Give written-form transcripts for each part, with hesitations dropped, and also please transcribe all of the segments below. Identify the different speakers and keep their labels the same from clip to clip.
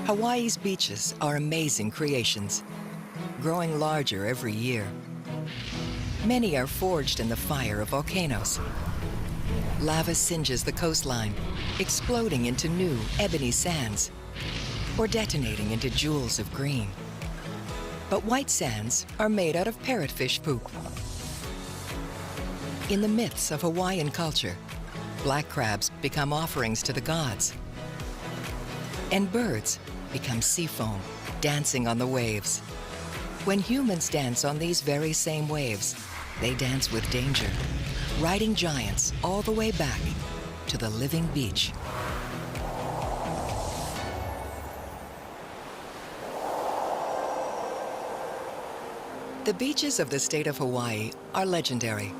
Speaker 1: Hawaii's beaches are amazing creations, growing larger every year. Many are forged in the fire of volcanoes. Lava singes the coastline, exploding into new ebony sands, or detonating into jewels of green. But white sands are made out of parrotfish poop. In the myths of Hawaiian culture, black crabs become offerings to the gods, and birds become sea foam, dancing on the waves. When humans dance on these very same waves, they dance with danger, riding giants all the way back to the living beach. The beaches of the state of Hawaii are legendary.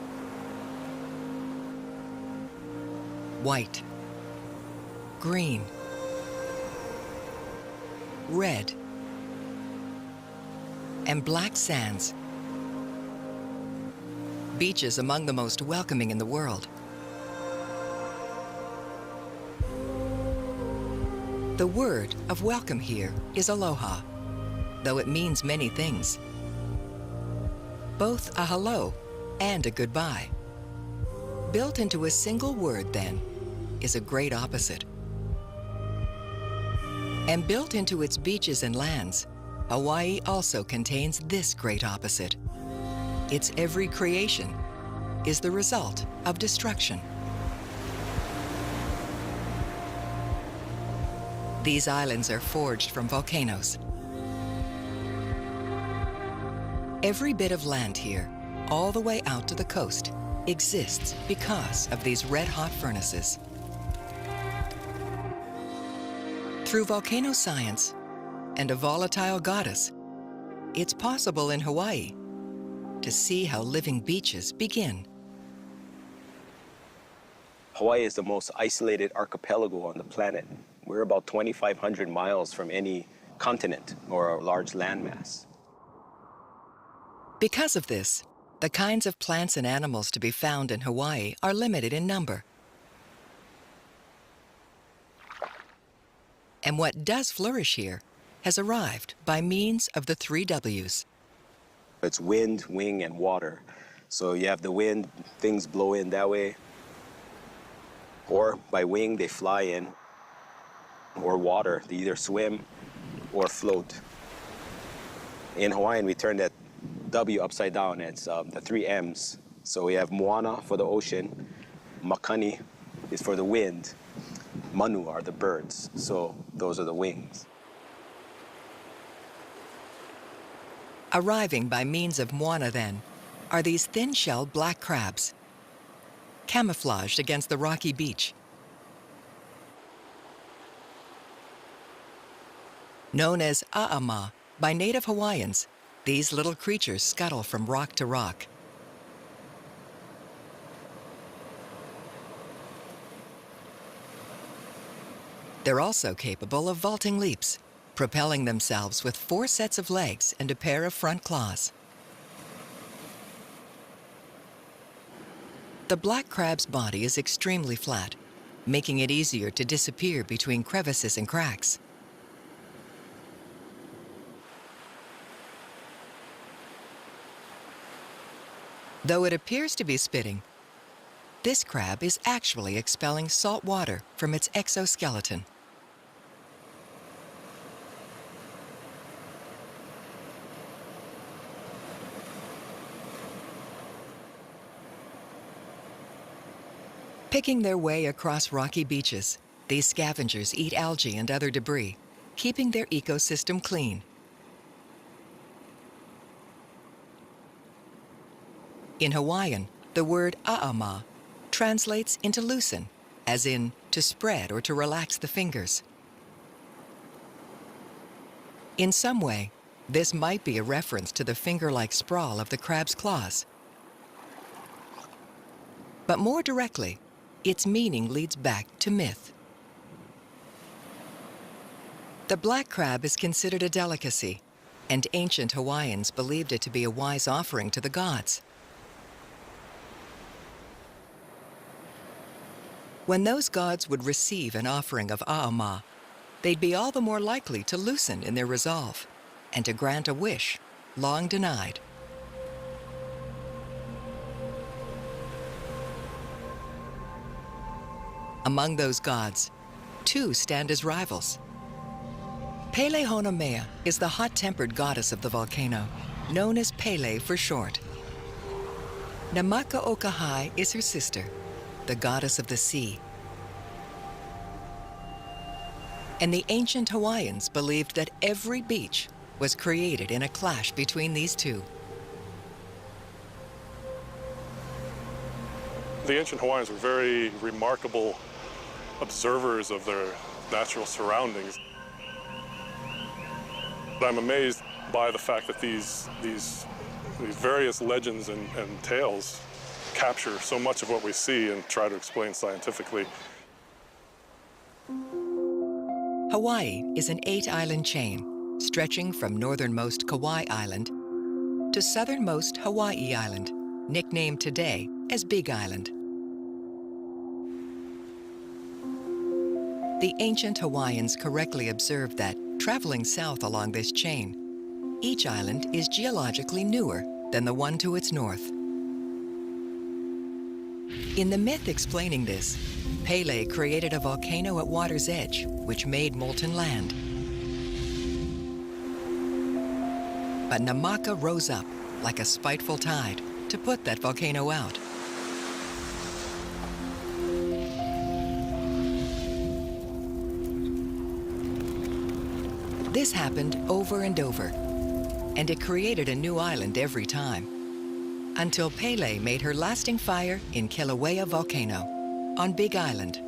Speaker 1: White, green, red, and black sands. Beaches among the most welcoming in the world. The word of welcome here is aloha, though it means many things. Both a hello and a goodbye. Built into a single word, then, is a great opposite. And built into its beaches and lands, Hawaii also contains this great opposite. Its every creation is the result of destruction. These islands are forged from volcanoes. Every bit of land here, all the way out to the coast, exists because of these red-hot furnaces. Through volcano science and a volatile goddess, it's possible in Hawaii to see how living beaches begin.
Speaker 2: Hawaii is the most isolated archipelago on the planet. We're about 2,500 miles from any continent or a large landmass.
Speaker 1: Because of this, the kinds of plants and animals to be found in Hawaii are limited in number. And what does flourish here has arrived by means of the 3 W's.
Speaker 2: It's wind, wing, and water. So you have the wind, things blow in that way. Or by wing, they fly in. Or water, they either swim or float. In Hawaiian, we turn that W upside down. It's the 3 M's. So we have moana for the ocean, makani is for the wind, manu are the birds. So those are the wings.
Speaker 1: Arriving by means of moana, then, are these thin-shelled black crabs, camouflaged against the rocky beach. Known as a'ama by native Hawaiians, these little creatures scuttle from rock to rock. They're also capable of vaulting leaps, propelling themselves with 4 sets of legs and a pair of front claws. The black crab's body is extremely flat, making it easier to disappear between crevices and cracks. Though it appears to be spitting, this crab is actually expelling salt water from its exoskeleton. Picking their way across rocky beaches, these scavengers eat algae and other debris, keeping their ecosystem clean. In Hawaiian, the word a'ama translates into loosen, as in to spread or to relax the fingers. In some way, this might be a reference to the finger-like sprawl of the crab's claws. But more directly, its meaning leads back to myth. The black crab is considered a delicacy, and ancient Hawaiians believed it to be a wise offering to the gods. When those gods would receive an offering of a'ama, they'd be all the more likely to loosen in their resolve and to grant a wish long denied. Among those gods, two stand as rivals. Pele Honomea is the hot-tempered goddess of the volcano, known as Pele for short. Namaka Okahai is her sister, the goddess of the sea. And the ancient Hawaiians believed that every beach was created in a clash between these two.
Speaker 3: The ancient Hawaiians were very remarkable observers of their natural surroundings. I'm amazed by the fact that these various legends and tales capture so much of what we see and try to explain scientifically.
Speaker 1: Hawaii is an 8-island chain stretching from northernmost Kauai Island to southernmost Hawaii Island, nicknamed today as Big Island. The ancient Hawaiians correctly observed that, traveling south along this chain, each island is geologically newer than the one to its north. In the myth explaining this, Pele created a volcano at water's edge, which made molten land. But Namaka rose up like a spiteful tide to put that volcano out. This happened over and over, and it created a new island every time, until Pele made her lasting fire in Kilauea Volcano on Big Island.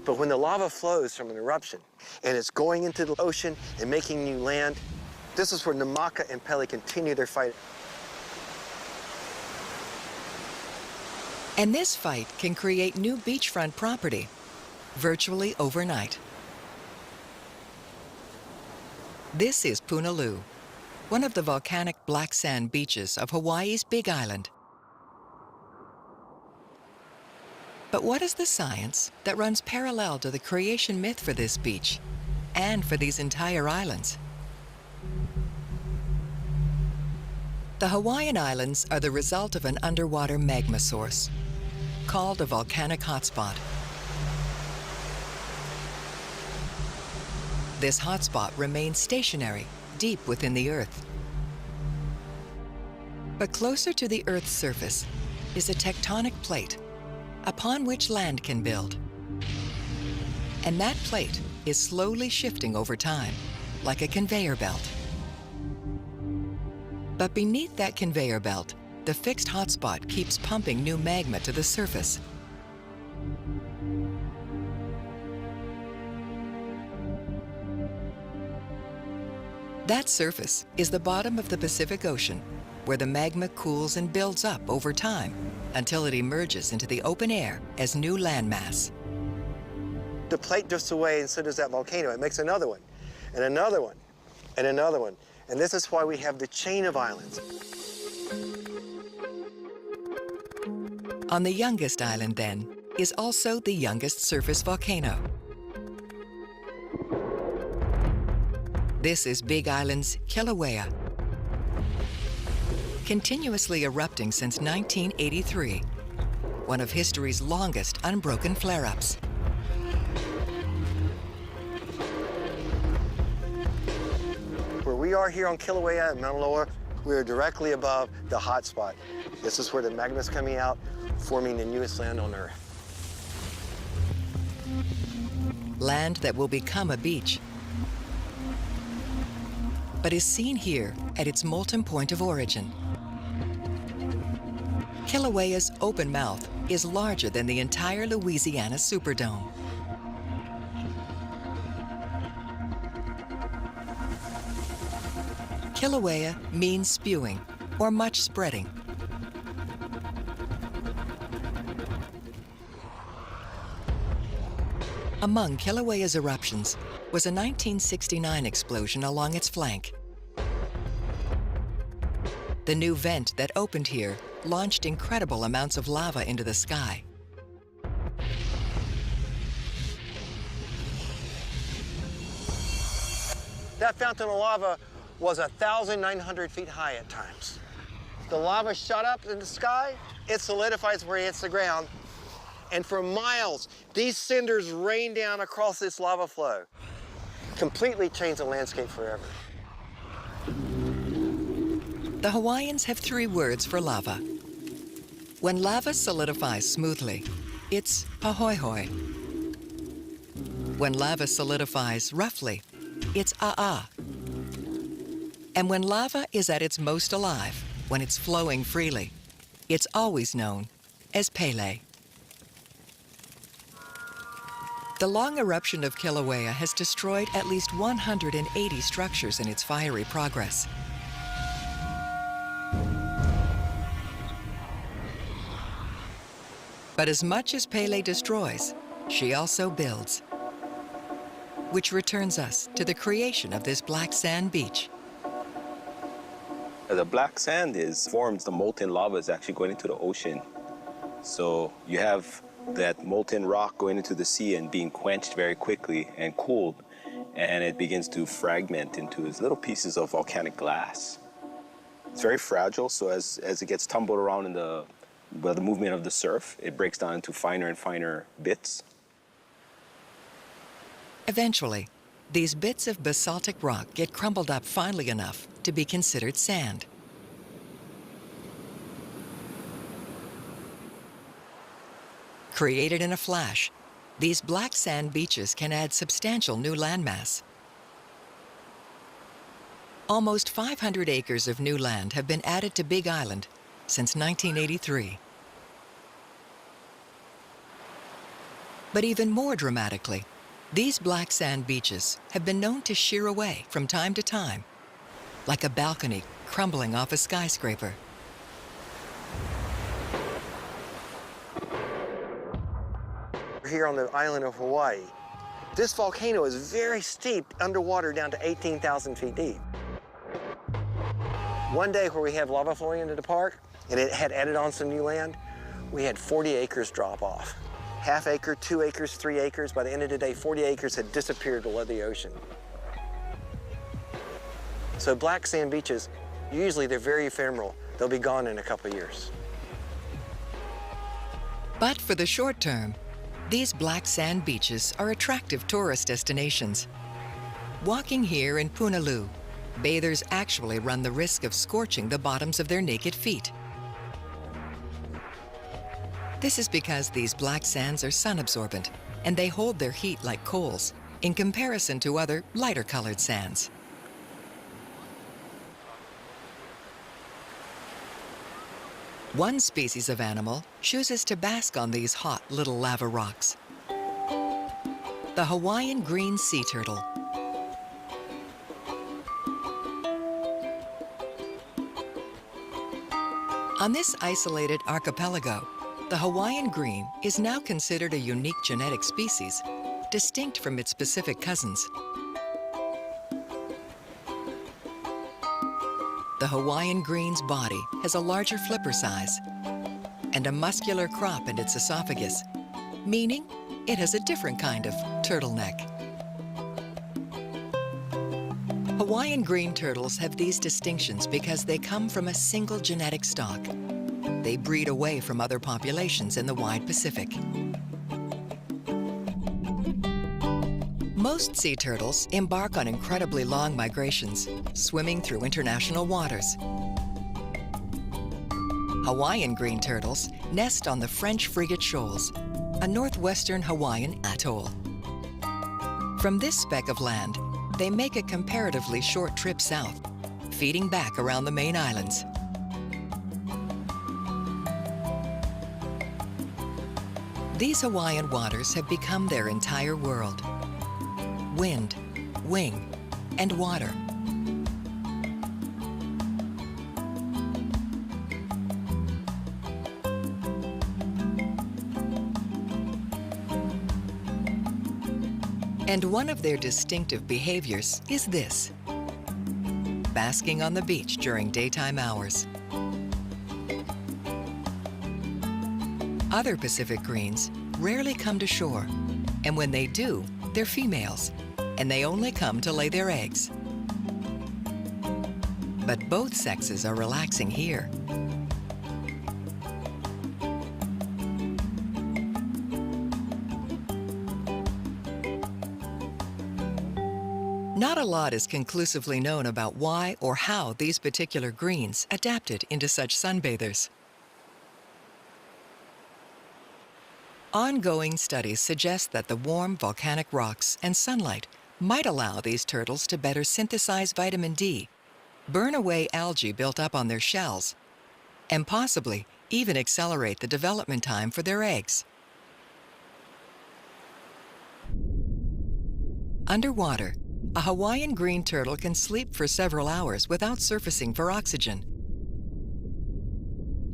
Speaker 4: But when the lava flows from an eruption and it's going into the ocean and making new land, this is where Namaka and Pele continue their fight.
Speaker 1: And this fight can create new beachfront property, virtually overnight. This is Punaluu, one of the volcanic black sand beaches of Hawaii's Big Island. But what is the science that runs parallel to the creation myth for this beach and for these entire islands? The Hawaiian Islands are the result of an underwater magma source, called a volcanic hotspot. This hotspot remains stationary, deep within the Earth. But closer to the Earth's surface is a tectonic plate upon which land can build. And that plate is slowly shifting over time, like a conveyor belt. But beneath that conveyor belt, the fixed hotspot keeps pumping new magma to the surface. That surface is the bottom of the Pacific Ocean, where the magma cools and builds up over time until it emerges into the open air as new landmass.
Speaker 4: The plate drifts away, and so does that volcano. It makes another one, and another one, and another one. And this is why we have the chain of islands.
Speaker 1: On the youngest island, then, is also the youngest surface volcano. This is Big Island's Kilauea, continuously erupting since 1983, one of history's longest unbroken flare-ups.
Speaker 4: Where we are here on Kilauea and Mauna Loa, we are directly above the hot spot. This is where the magma is coming out, forming the newest land on Earth.
Speaker 1: Land that will become a beach, but is seen here at its molten point of origin. Kilauea's open mouth is larger than the entire Louisiana Superdome. Kilauea means spewing, or much spreading. Among Kilauea's eruptions was a 1969 explosion along its flank. The new vent that opened here launched incredible amounts of lava into the sky.
Speaker 4: That fountain of lava was 1,900 feet high at times. The lava shot up in the sky, it solidifies where it hits the ground, and for miles, these cinders rain down across this lava flow. Completely change the landscape forever.
Speaker 1: The Hawaiians have 3 words for lava. When lava solidifies smoothly, it's ahoihoi. When lava solidifies roughly, it's a'a. And when lava is at its most alive, when it's flowing freely, it's always known as Pele. The long eruption of Kilauea has destroyed at least 180 structures in its fiery progress. But as much as Pele destroys, she also builds. Which returns us to the creation of this black sand beach.
Speaker 2: The black sand forms the molten lava is actually going into the ocean. So you have that molten rock going into the sea and being quenched very quickly and cooled, and it begins to fragment into little pieces of volcanic glass. It's very fragile, so as it gets tumbled around in the movement of the surf, it breaks down into finer and finer bits.
Speaker 1: Eventually, these bits of basaltic rock get crumbled up finely enough to be considered sand. Created in a flash, these black sand beaches can add substantial new landmass. Almost 500 acres of new land have been added to Big Island since 1983. But even more dramatically, these black sand beaches have been known to shear away from time to time, like a balcony crumbling off a skyscraper.
Speaker 4: Here on the island of Hawaii, this volcano is very steep underwater down to 18,000 feet deep. One day where we have lava flowing into the park, and it had added on some new land, we had 40 acres drop off. Half acre, 2 acres, 3 acres. By the end of the day, 40 acres had disappeared below the ocean. So black sand beaches, usually they're very ephemeral. They'll be gone in a couple of years.
Speaker 1: But for the short term, these black sand beaches are attractive tourist destinations. Walking here in Punaluu, bathers actually run the risk of scorching the bottoms of their naked feet. This is because these black sands are sun-absorbent, and they hold their heat like coals, in comparison to other lighter-colored sands. One species of animal chooses to bask on these hot little lava rocks. The Hawaiian green sea turtle. On this isolated archipelago, the Hawaiian green is now considered a unique genetic species, distinct from its Pacific cousins. The Hawaiian green's body has a larger flipper size and a muscular crop in its esophagus, meaning it has a different kind of turtleneck. Hawaiian green turtles have these distinctions because they come from a single genetic stock. They breed away from other populations in the wide Pacific. Most sea turtles embark on incredibly long migrations, swimming through international waters. Hawaiian green turtles nest on the French Frigate Shoals, a northwestern Hawaiian atoll. From this speck of land, they make a comparatively short trip south, feeding back around the main islands. These Hawaiian waters have become their entire world. Wind, wing, and water. And one of their distinctive behaviors is this: basking on the beach during daytime hours. Other Pacific greens rarely come to shore, and when they do, they're females, and they only come to lay their eggs. But both sexes are relaxing here. Not a lot is conclusively known about why or how these particular greens adapted into such sunbathers. Ongoing studies suggest that the warm volcanic rocks and sunlight might allow these turtles to better synthesize vitamin D, burn away algae built up on their shells, and possibly even accelerate the development time for their eggs. Underwater, a Hawaiian green turtle can sleep for several hours without surfacing for oxygen.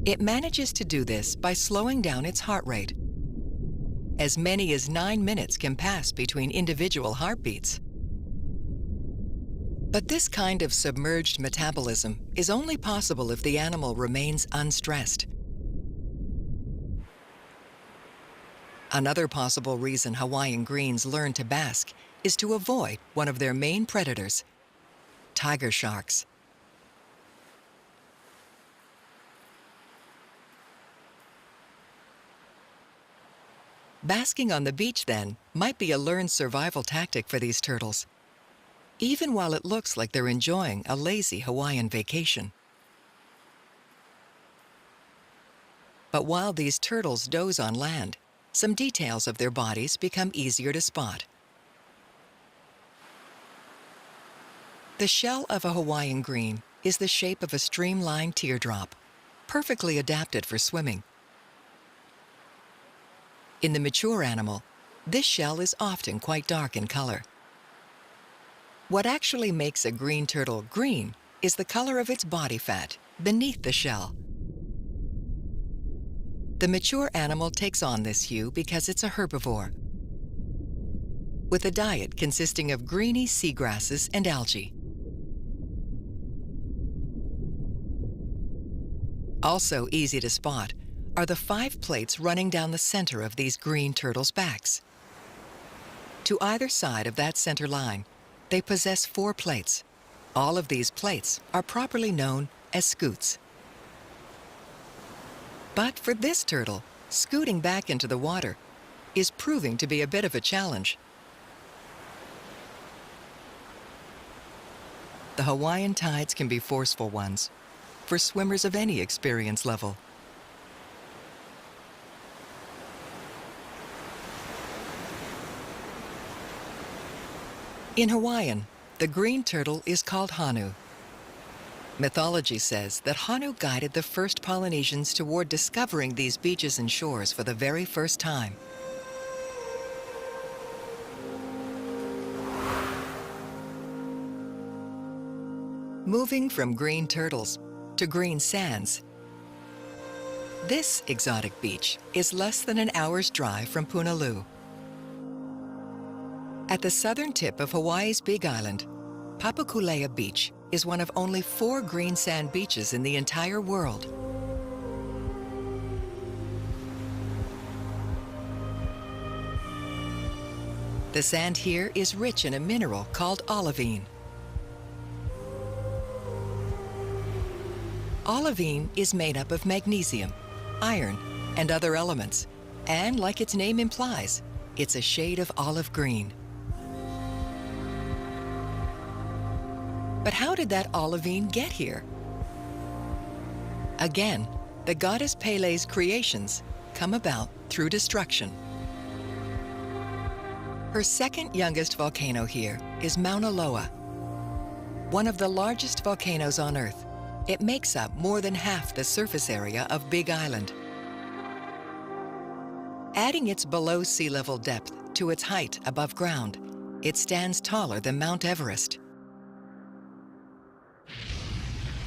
Speaker 1: It manages to do this by slowing down its heart rate. As many as 9 minutes can pass between individual heartbeats. But this kind of submerged metabolism is only possible if the animal remains unstressed. Another possible reason Hawaiian greens learn to bask is to avoid one of their main predators, tiger sharks. Basking on the beach, then, might be a learned survival tactic for these turtles, even while it looks like they're enjoying a lazy Hawaiian vacation. But while these turtles doze on land, some details of their bodies become easier to spot. The shell of a Hawaiian green is the shape of a streamlined teardrop, perfectly adapted for swimming. In the mature animal, this shell is often quite dark in color. What actually makes a green turtle green is the color of its body fat beneath the shell. The mature animal takes on this hue because it's a herbivore, with a diet consisting of greeny seagrasses and algae. Also easy to spot are the 5 plates running down the center of these green turtles' backs. To either side of that center line, they possess 4 plates. All of these plates are properly known as scutes. But for this turtle, scooting back into the water is proving to be a bit of a challenge. The Hawaiian tides can be forceful ones for swimmers of any experience level. In Hawaiian, the green turtle is called Hanu. Mythology says that Hanu guided the first Polynesians toward discovering these beaches and shores for the very first time. Moving from green turtles to green sands, this exotic beach is less than an hour's drive from Punaluu. At the southern tip of Hawaii's Big Island, Papakulea Beach is one of only 4 green sand beaches in the entire world. The sand here is rich in a mineral called olivine. Olivine is made up of magnesium, iron, and other elements, and like its name implies, it's a shade of olive green. But how did that olivine get here? Again, the goddess Pele's creations come about through destruction. Her second youngest volcano here is Mauna Loa, one of the largest volcanoes on Earth. It makes up more than half the surface area of Big Island. Adding its below sea level depth to its height above ground, it stands taller than Mount Everest.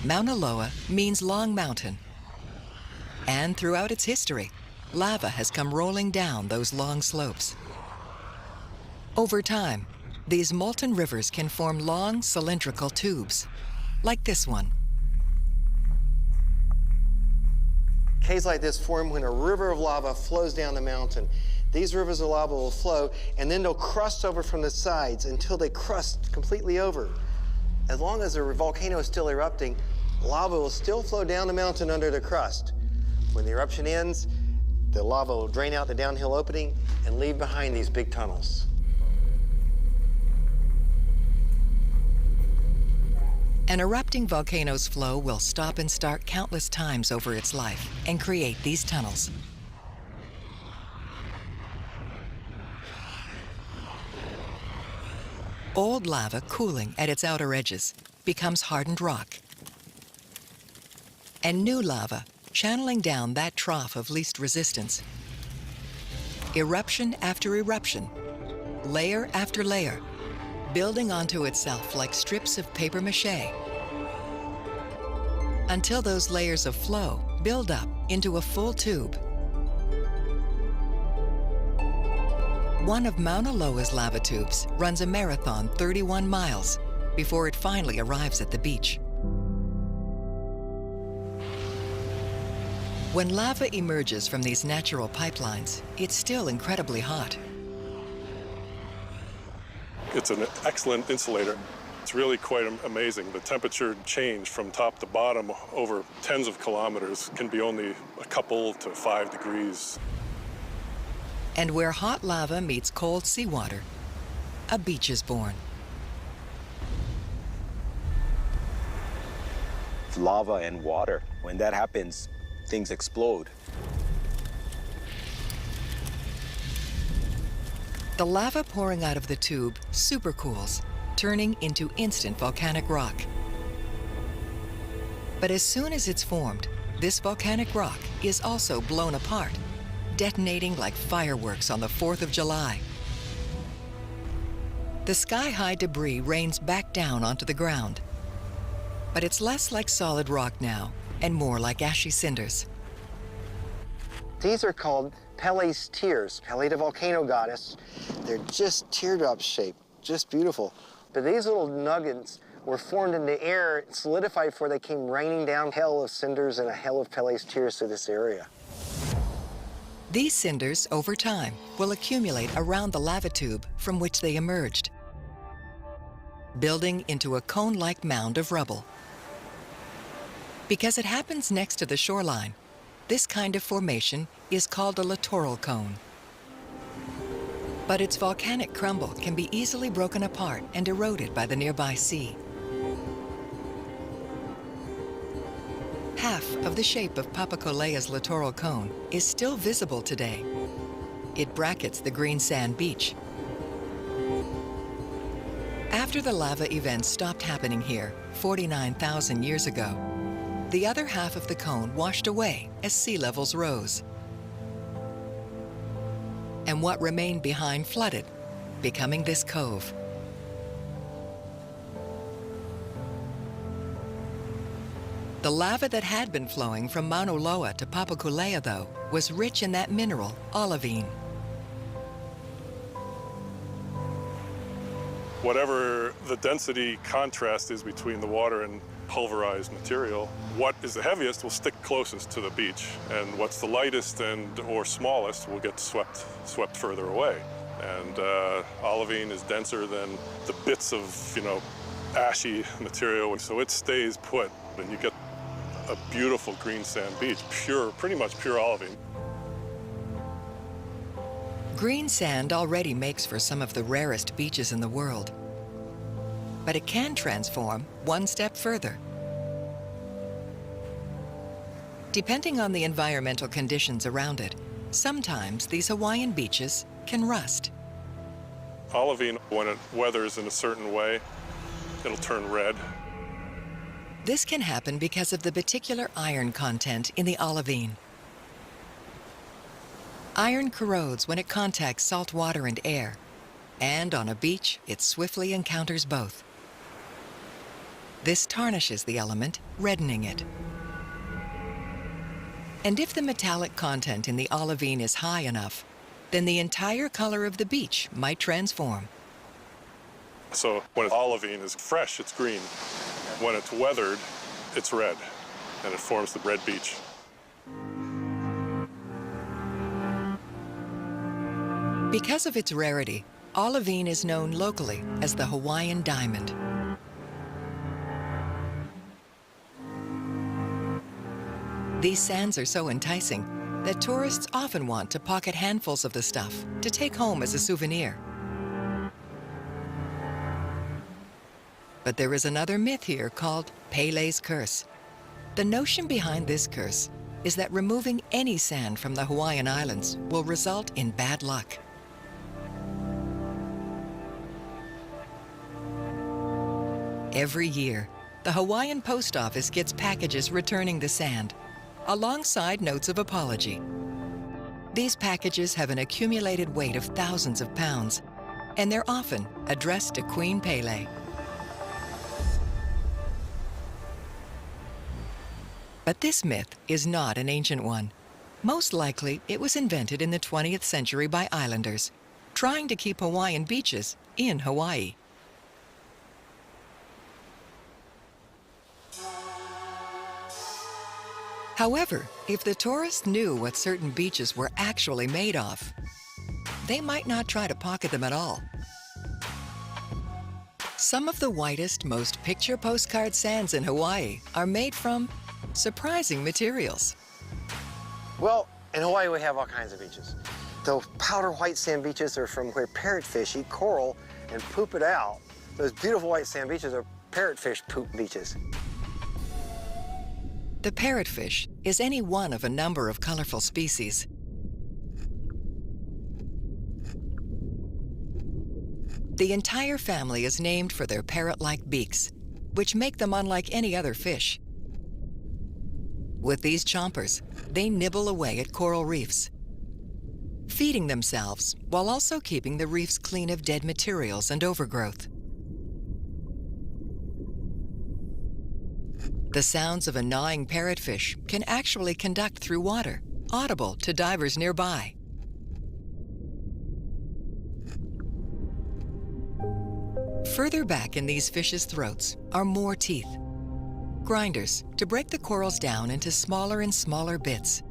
Speaker 1: Mauna Loa means long mountain. And throughout its history, lava has come rolling down those long slopes. Over time, these molten rivers can form long cylindrical tubes, like this one.
Speaker 4: Caves like this form when a river of lava flows down the mountain. These rivers of lava will flow, and then they'll crust over from the sides until they crust completely over. As long as the volcano is still erupting, lava will still flow down the mountain under the crust. When the eruption ends, the lava will drain out the downhill opening and leave behind these big tunnels.
Speaker 1: An erupting volcano's flow will stop and start countless times over its life and create these tunnels. Old lava cooling at its outer edges becomes hardened rock. And new lava channeling down that trough of least resistance. Eruption after eruption, layer after layer, building onto itself like strips of paper mache, until those layers of flow build up into a full tube. One of Mauna Loa's lava tubes runs a marathon 31 miles before it finally arrives at the beach. When lava emerges from these natural pipelines, it's still incredibly hot.
Speaker 3: It's an excellent insulator. It's really quite amazing. The temperature change from top to bottom over tens of kilometers can be only a couple to 5 degrees.
Speaker 1: And where hot lava meets cold seawater, a beach is born.
Speaker 2: Lava and water, when that happens, things explode.
Speaker 1: The lava pouring out of the tube supercools, turning into instant volcanic rock. But as soon as it's formed, this volcanic rock is also blown apart, detonating like fireworks on the 4th of July. The sky-high debris rains back down onto the ground. But it's less like solid rock now and more like ashy cinders.
Speaker 4: These are called Pele's tears. Pele, the volcano goddess. They're just teardrop shaped, just beautiful. But these little nuggets were formed in the air, solidified before they came raining down hail of cinders and a hail of Pele's tears to this area.
Speaker 1: These cinders, over time, will accumulate around the lava tube from which they emerged, building into a cone-like mound of rubble. Because it happens next to the shoreline, this kind of formation is called a littoral cone. But its volcanic crumble can be easily broken apart and eroded by the nearby sea. Half of the shape of Papacolea's littoral cone is still visible today. It brackets the green sand beach. After the lava events stopped happening here 49,000 years ago, the other half of the cone washed away as sea levels rose. And what remained behind flooded, becoming this cove. The lava that had been flowing from Mauna Loa to Papacolea, though, was rich in that mineral, olivine.
Speaker 3: Whatever the density contrast is between the water and pulverized material, what is the heaviest will stick closest to the beach, and what's the lightest and or smallest will get swept further away. And olivine is denser than the bits of, ashy material, so it stays put, and you get a beautiful green sand beach, pretty much pure olivine.
Speaker 1: Green sand already makes for some of the rarest beaches in the world. But it can transform one step further. Depending on the environmental conditions around it, sometimes these Hawaiian beaches can rust.
Speaker 3: Olivine, when it weathers in a certain way, it'll turn red.
Speaker 1: This can happen because of the particular iron content in the olivine. Iron corrodes when it contacts salt water and air, and on a beach, it swiftly encounters both. This tarnishes the element, reddening it. And if the metallic content in the olivine is high enough, then the entire color of the beach might transform.
Speaker 3: So when olivine is fresh, it's green. When it's weathered, it's red, and it forms the red beach.
Speaker 1: Because of its rarity, olivine is known locally as the Hawaiian diamond. These sands are so enticing that tourists often want to pocket handfuls of the stuff to take home as a souvenir. But there is another myth here called Pele's curse. The notion behind this curse is that removing any sand from the Hawaiian Islands will result in bad luck. Every year, the Hawaiian Post Office gets packages returning the sand, alongside notes of apology. These packages have an accumulated weight of thousands of pounds, and they're often addressed to Queen Pele. But this myth is not an ancient one. Most likely, it was invented in the 20th century by islanders, trying to keep Hawaiian beaches in Hawaii. However, if the tourists knew what certain beaches were actually made of, they might not try to pocket them at all. Some of the whitest, most picture postcard sands in Hawaii are made from surprising materials.
Speaker 4: Well, in Hawaii we have all kinds of beaches. The powder white sand beaches are from where parrotfish eat coral and poop it out. Those beautiful white sand beaches are parrotfish poop beaches.
Speaker 1: The parrotfish is any one of a number of colorful species. The entire family is named for their parrot-like beaks, which make them unlike any other fish. With these chompers, they nibble away at coral reefs, feeding themselves while also keeping the reefs clean of dead materials and overgrowth. The sounds of a gnawing parrotfish can actually conduct through water, audible to divers nearby. Further back in these fish's throats are more teeth, grinders to break the corals down into smaller and smaller bits.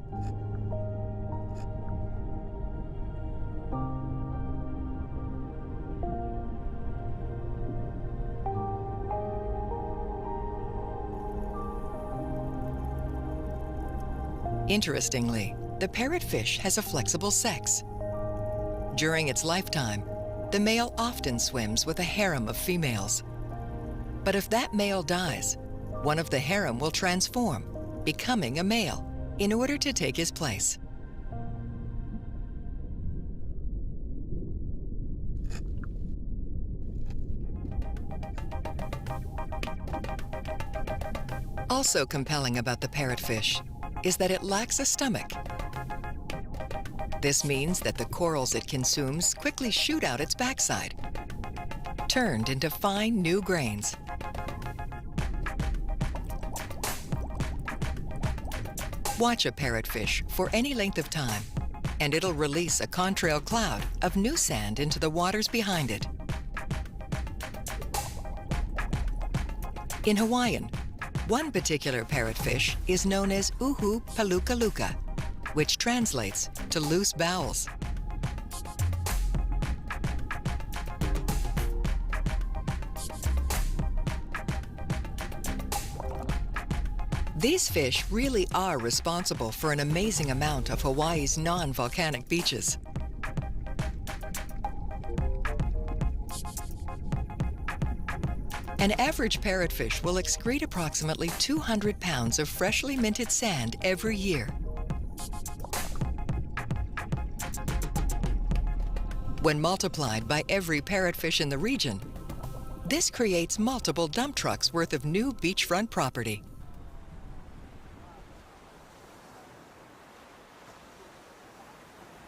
Speaker 1: Interestingly, the parrotfish has a flexible sex. During its lifetime, the male often swims with a harem of females. But if that male dies, one of the harem will transform, becoming a male, in order to take his place. Also compelling about the parrotfish is that it lacks a stomach. This means that the corals it consumes quickly shoot out its backside, turned into fine new grains. Watch a parrotfish for any length of time, and it'll release a contrail cloud of new sand into the waters behind it. In Hawaiian, one particular parrotfish is known as uhu palukaluka, which translates to loose bowels. These fish really are responsible for an amazing amount of Hawaii's non-volcanic beaches. An average parrotfish will excrete approximately 200 pounds of freshly minted sand every year. When multiplied by every parrotfish in the region, this creates multiple dump trucks worth of new beachfront property.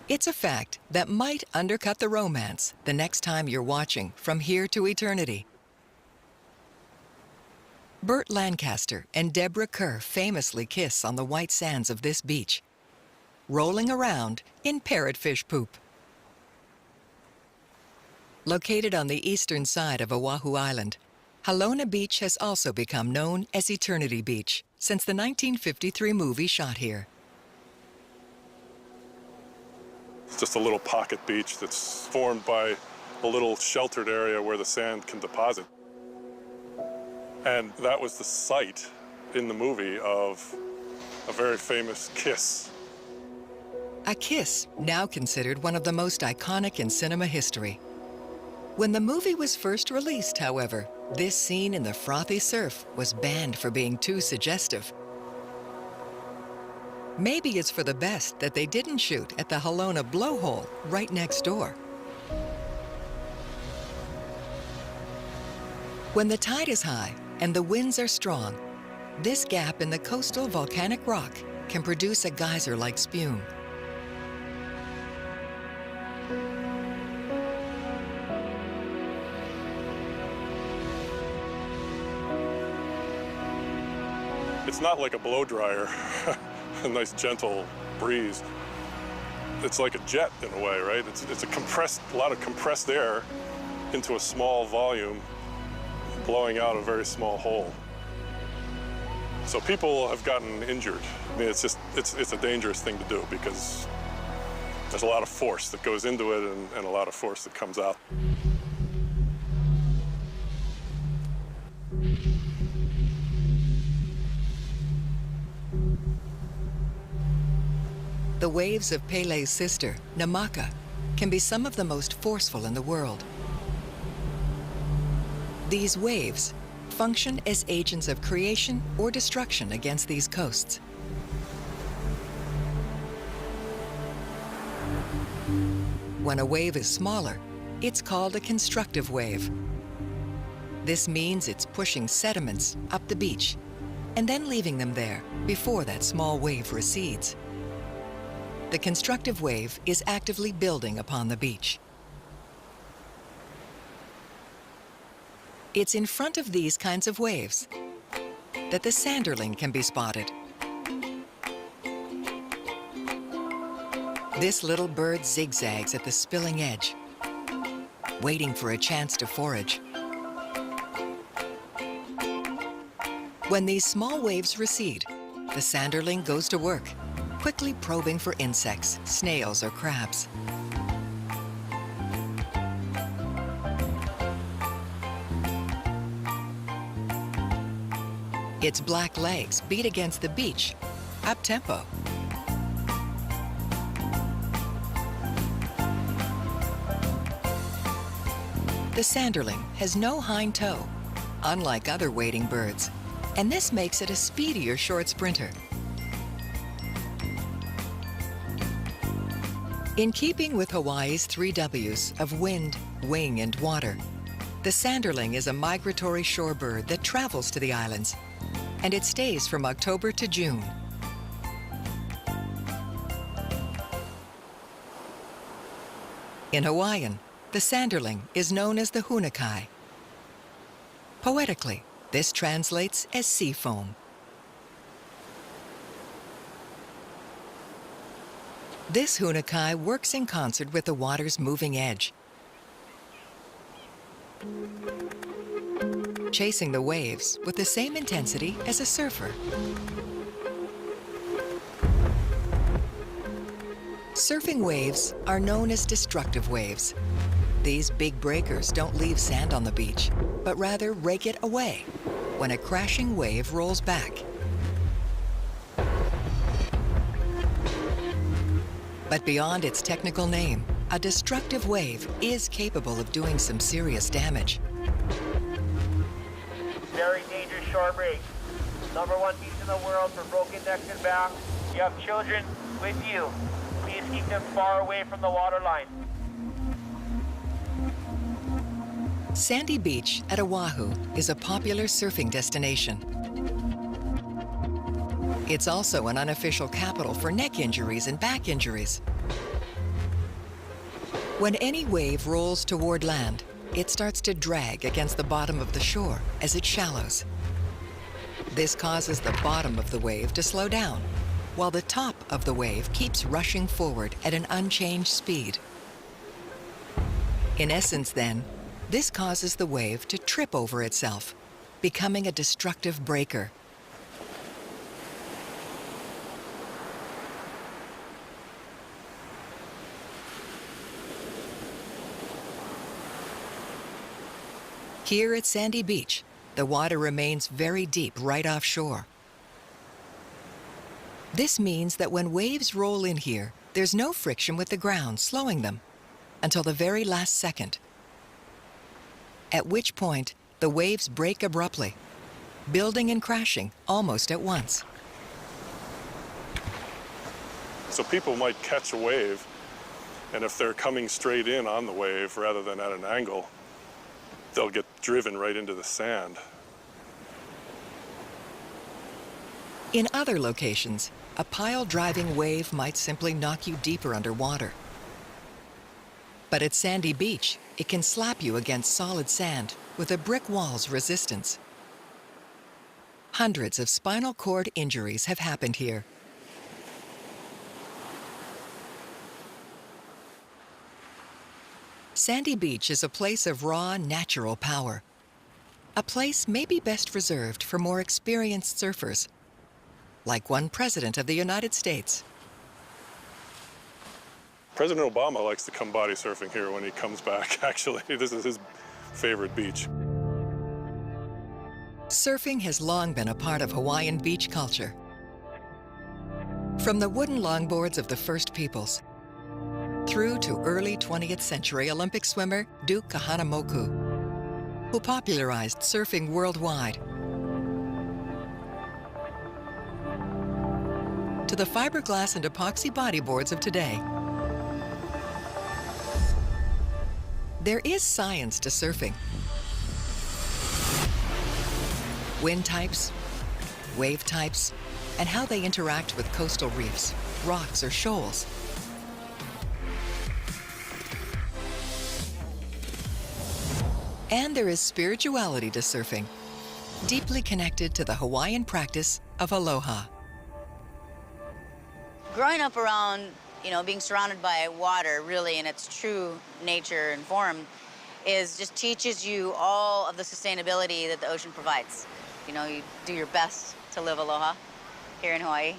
Speaker 1: It's a fact that might undercut the romance the next time you're watching From Here to Eternity. Burt Lancaster and Deborah Kerr famously kiss on the white sands of this beach, rolling around in parrotfish poop. Located on the eastern side of Oahu Island, Halona Beach has also become known as Eternity Beach since the 1953 movie shot here.
Speaker 3: It's just a little pocket beach that's formed by a little sheltered area where the sand can deposit. And that was the site in the movie of a very famous kiss.
Speaker 1: A kiss, now considered one of the most iconic in cinema history. When the movie was first released, however, this scene in the frothy surf was banned for being too suggestive. Maybe it's for the best that they didn't shoot at the Halona blowhole right next door. When the tide is high and the winds are strong, this gap in the coastal volcanic rock can produce a geyser-like spume.
Speaker 3: It's not like a blow dryer, a nice gentle breeze. It's like a jet in a way, right? It's a lot of compressed air into a small volume, blowing out a very small hole. So people have gotten injured. I mean, it's a dangerous thing to do because there's a lot of force that goes into it and a lot of force that comes out.
Speaker 1: The waves of Pele's sister, Namaka, can be some of the most forceful in the world. These waves function as agents of creation or destruction against these coasts. When a wave is smaller, it's called a constructive wave. This means it's pushing sediments up the beach and then leaving them there before that small wave recedes. The constructive wave is actively building upon the beach. It's in front of these kinds of waves that the sanderling can be spotted. This little bird zigzags at the spilling edge, waiting for a chance to forage. When these small waves recede, the sanderling goes to work, quickly probing for insects, snails, or crabs. Its black legs beat against the beach, up-tempo. The sanderling has no hind toe, unlike other wading birds, and this makes it a speedier short sprinter. In keeping with Hawaii's 3 W's of wind, wing, and water, the sanderling is a migratory shorebird that travels to the islands, and it stays from October to June. In Hawaiian, the sanderling is known as the hunakai. Poetically, this translates as sea foam. This hunakai works in concert with the water's moving edge, chasing the waves with the same intensity as a surfer. Surfing waves are known as destructive waves. These big breakers don't leave sand on the beach, but rather rake it away when a crashing wave rolls back. But beyond its technical name, a destructive wave is capable of doing some serious damage.
Speaker 5: Very dangerous shore break. #1 beach in the world for broken necks and backs. You have children with you. Please keep them far away from the waterline.
Speaker 1: Sandy Beach at Oahu is a popular surfing destination. It's also an unofficial capital for neck injuries and back injuries. When any wave rolls toward land, it starts to drag against the bottom of the shore as it shallows. This causes the bottom of the wave to slow down, while the top of the wave keeps rushing forward at an unchanged speed. In essence, then, this causes the wave to trip over itself, becoming a destructive breaker. Here at Sandy Beach, the water remains very deep right offshore. This means that when waves roll in here, there's no friction with the ground slowing them until the very last second, at which point the waves break abruptly, building and crashing almost at once.
Speaker 3: So people might catch a wave, and if they're coming straight in on the wave rather than at an angle, they'll get driven right into the sand.
Speaker 1: In other locations, a pile-driving wave might simply knock you deeper underwater. But at Sandy Beach, it can slap you against solid sand with a brick wall's resistance. Hundreds of spinal cord injuries have happened here. Sandy Beach is a place of raw, natural power. A place maybe best reserved for more experienced surfers, like one President of the United States.
Speaker 3: President Obama likes to come body surfing here when he comes back, actually. This is his favorite beach.
Speaker 1: Surfing has long been a part of Hawaiian beach culture. From the wooden longboards of the first peoples, through to early 20th century Olympic swimmer Duke Kahanamoku, who popularized surfing worldwide, to the fiberglass and epoxy bodyboards of today. There is science to surfing. Wind types, wave types, and how they interact with coastal reefs, rocks, or shoals. And there is spirituality to surfing, deeply connected to the Hawaiian practice of aloha.
Speaker 6: Growing up around, being surrounded by water, really, in its true nature and form, just teaches you all of the sustainability that the ocean provides. You do your best to live aloha here in Hawaii.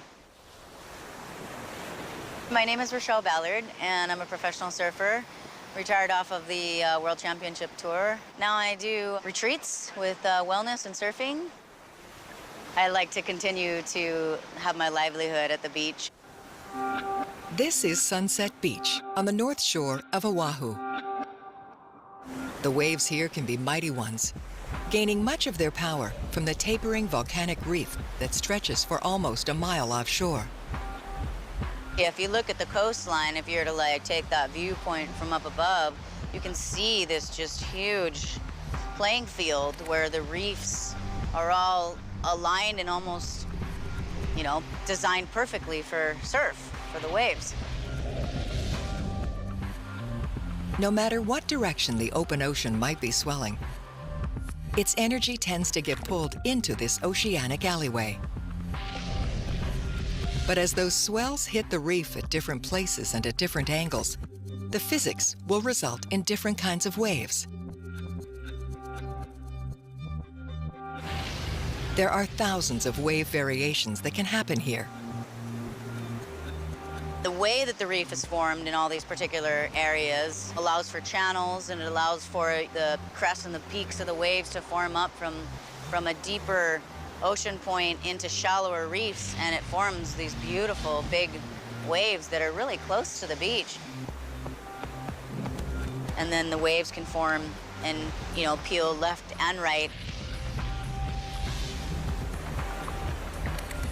Speaker 6: My name is Rochelle Ballard, and I'm a professional surfer. Retired off of the World Championship Tour. Now I do retreats with wellness and surfing. I like to continue to have my livelihood at the beach.
Speaker 1: This is Sunset Beach on the north shore of Oahu. The waves here can be mighty ones, gaining much of their power from the tapering volcanic reef that stretches for almost a mile offshore.
Speaker 6: If you look at the coastline, if you were to take that viewpoint from up above, you can see this just huge playing field where the reefs are all aligned and almost, designed perfectly for surf, for the waves.
Speaker 1: No matter what direction the open ocean might be swelling, its energy tends to get pulled into this oceanic alleyway. But as those swells hit the reef at different places and at different angles, the physics will result in different kinds of waves. There are thousands of wave variations that can happen here.
Speaker 6: The way that the reef is formed in all these particular areas allows for channels, and it allows for the crests and the peaks of the waves to form up from a deeper ocean point into shallower reefs, and it forms these beautiful big waves that are really close to the beach. And then the waves can form and, peel left and right.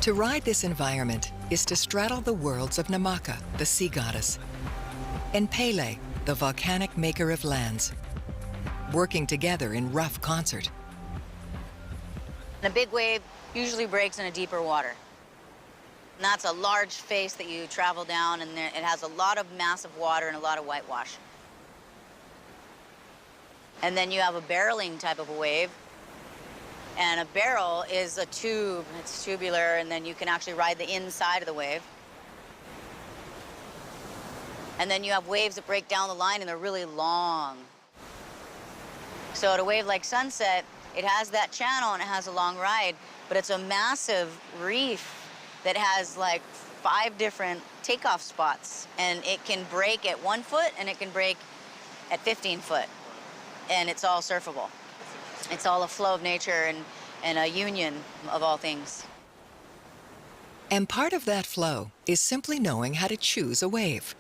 Speaker 1: To ride this environment is to straddle the worlds of Namaka, the sea goddess, and Pele, the volcanic maker of lands, working together in rough concert.
Speaker 6: A big wave usually breaks in a deeper water. And that's a large face that you travel down, and it has a lot of massive water and a lot of whitewash. And then you have a barreling type of a wave. And a barrel is a tube, it's tubular, and then you can actually ride the inside of the wave. And then you have waves that break down the line, and they're really long. So at a wave like Sunset, it has that channel and it has a long ride, but it's a massive reef that has 5 different takeoff spots, and it can break at 1 foot and it can break at 15 foot, and it's all surfable. It's all a flow of nature and a union of all things.
Speaker 1: And part of that flow is simply knowing how to choose a wave.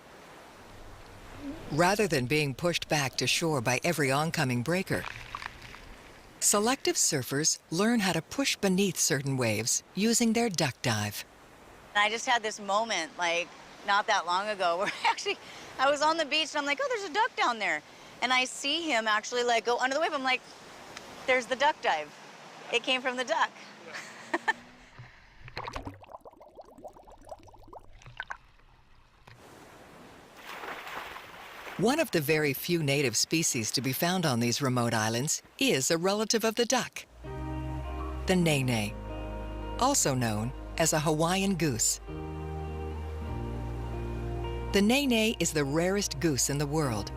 Speaker 1: Rather than being pushed back to shore by every oncoming breaker, selective surfers learn how to push beneath certain waves using their duck dive.
Speaker 6: I just had this moment, like, not that long ago, where I was on the beach and I'm like, oh, there's a duck down there. And I see him actually, like, go under the wave. I'm like, there's the duck dive. It came from the duck.
Speaker 1: One of the very few native species to be found on these remote islands is a relative of the duck, the nene, also known as a Hawaiian goose. The nene is the rarest goose in the world,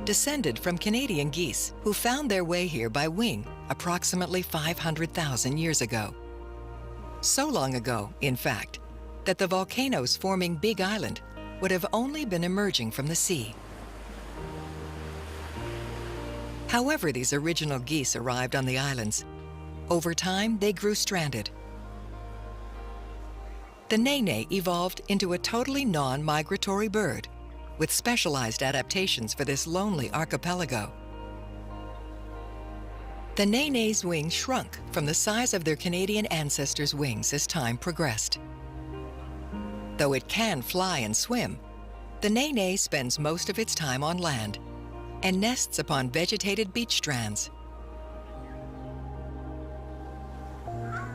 Speaker 1: descended from Canadian geese who found their way here by wing approximately 500,000 years ago. So long ago, in fact, that the volcanoes forming Big Island would have only been emerging from the sea. However these original geese arrived on the islands, over time they grew stranded. The nene evolved into a totally non-migratory bird with specialized adaptations for this lonely archipelago. The nene's wings shrunk from the size of their Canadian ancestors' wings as time progressed. Though it can fly and swim, the nene spends most of its time on land and nests upon vegetated beach strands.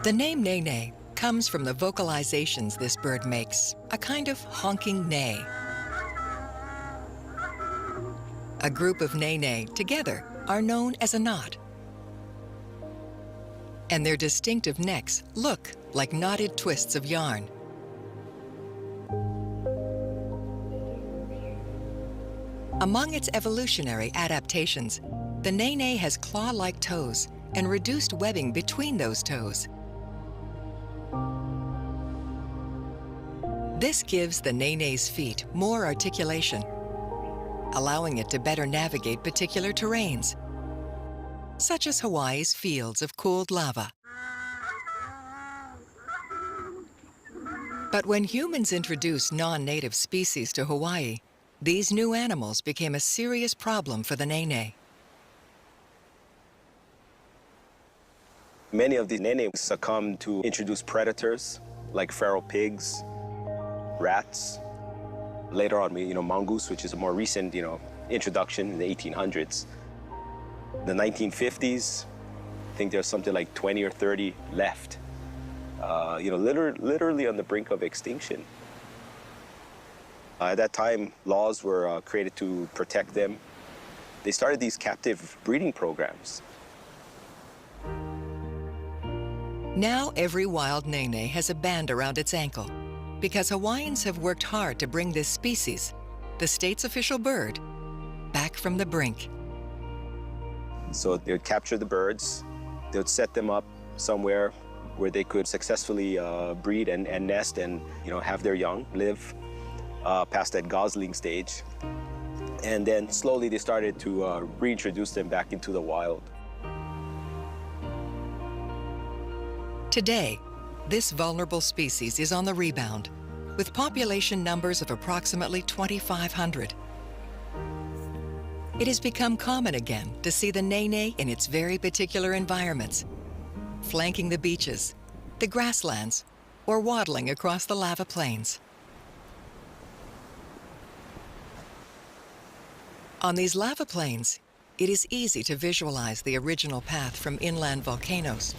Speaker 1: The name nene comes from the vocalizations this bird makes, a kind of honking neigh. A group of nene together are known as a knot, and their distinctive necks look like knotted twists of yarn. Among its evolutionary adaptations, the nene has claw-like toes and reduced webbing between those toes. This gives the nene's feet more articulation, allowing it to better navigate particular terrains, such as Hawaii's fields of cooled lava. But when humans introduced non-native species to Hawaii, these new animals became a serious problem for the nene.
Speaker 2: Many of these nene succumbed to introduced predators like feral pigs, rats. Later on, mongoose, which is a more recent, introduction in the 1800s. The 1950s, I think there's something like 20 or 30 left. Literally on the brink of extinction. At that time, laws were created to protect them. They started these captive breeding programs.
Speaker 1: Now every wild nene has a band around its ankle because Hawaiians have worked hard to bring this species, the state's official bird, back from the brink.
Speaker 2: So they would capture the birds, they would set them up somewhere where they could successfully breed and nest and have their young live past that gosling stage. And then slowly they started to reintroduce them back into the wild.
Speaker 1: Today, this vulnerable species is on the rebound, with population numbers of approximately 2,500. It has become common again to see the nene in its very particular environments, flanking the beaches, the grasslands, or waddling across the lava plains. On these lava plains, it is easy to visualize the original path from inland volcanoes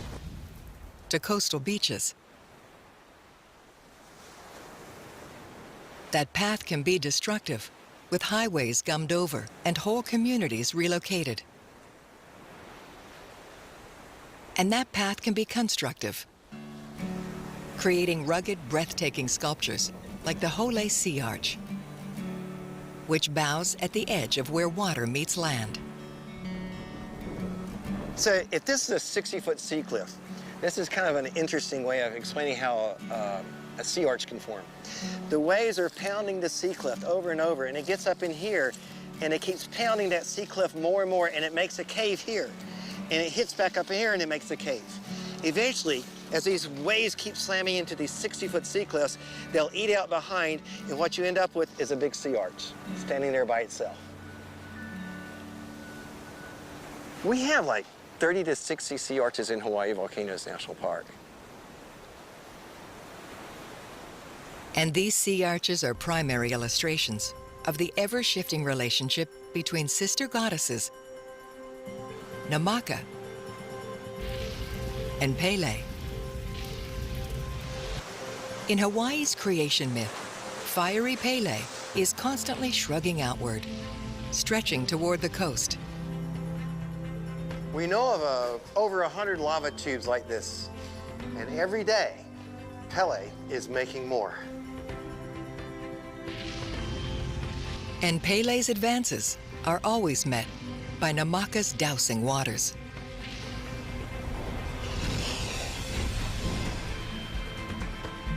Speaker 1: to coastal beaches. That path can be destructive, with highways gummed over and whole communities relocated. And that path can be constructive, creating rugged, breathtaking sculptures like the Hole Sea Arch, which bows at the edge of where water meets land.
Speaker 4: So if this is a 60-foot sea cliff, this is kind of an interesting way of explaining how a sea arch can form. The waves are pounding the sea cliff over and over, and it gets up in here, and it keeps pounding that sea cliff more and more, and it makes a cave here. And it hits back up in here, and it makes a cave. Eventually, as these waves keep slamming into these 60-foot sea cliffs, they'll eat out behind, and what you end up with is a big sea arch standing there by itself. We have like 30 to 60 sea arches in Hawaii Volcanoes National Park.
Speaker 1: And these sea arches are primary illustrations of the ever-shifting relationship between sister goddesses, Namaka and Pele. In Hawaii's creation myth, fiery Pele is constantly shrugging outward, stretching toward the coast.
Speaker 4: We know of over 100 lava tubes like this, and every day, Pele is making more.
Speaker 1: And Pele's advances are always met by Namaka's dousing waters.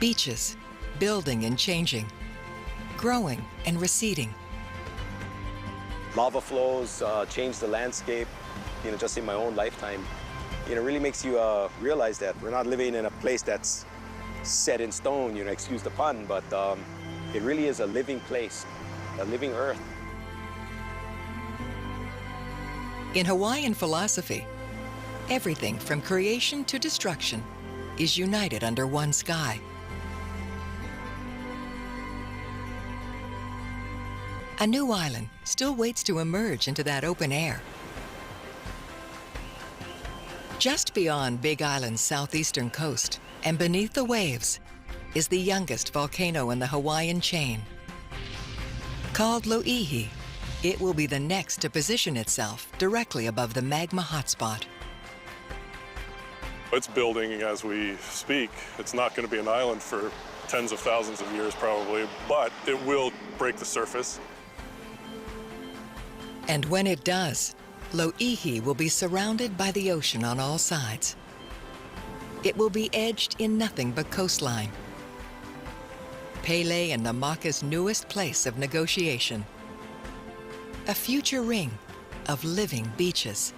Speaker 1: Beaches, building and changing, growing and receding.
Speaker 2: Lava flows change the landscape, just in my own lifetime. It really makes you realize that we're not living in a place that's set in stone, excuse the pun, but it really is a living place, a living earth.
Speaker 1: In Hawaiian philosophy, everything from creation to destruction is united under one sky. A new island still waits to emerge into that open air. Just beyond Big Island's southeastern coast and beneath the waves is the youngest volcano in the Hawaiian chain. Called Lo'ihi, it will be the next to position itself directly above the magma hotspot.
Speaker 3: It's building as we speak. It's not going to be an island for tens of thousands of years probably, but it will break the surface.
Speaker 1: And when it does, Lo'ihi will be surrounded by the ocean on all sides. It will be edged in nothing but coastline. Pele and Namaka's newest place of negotiation. A future ring of living beaches.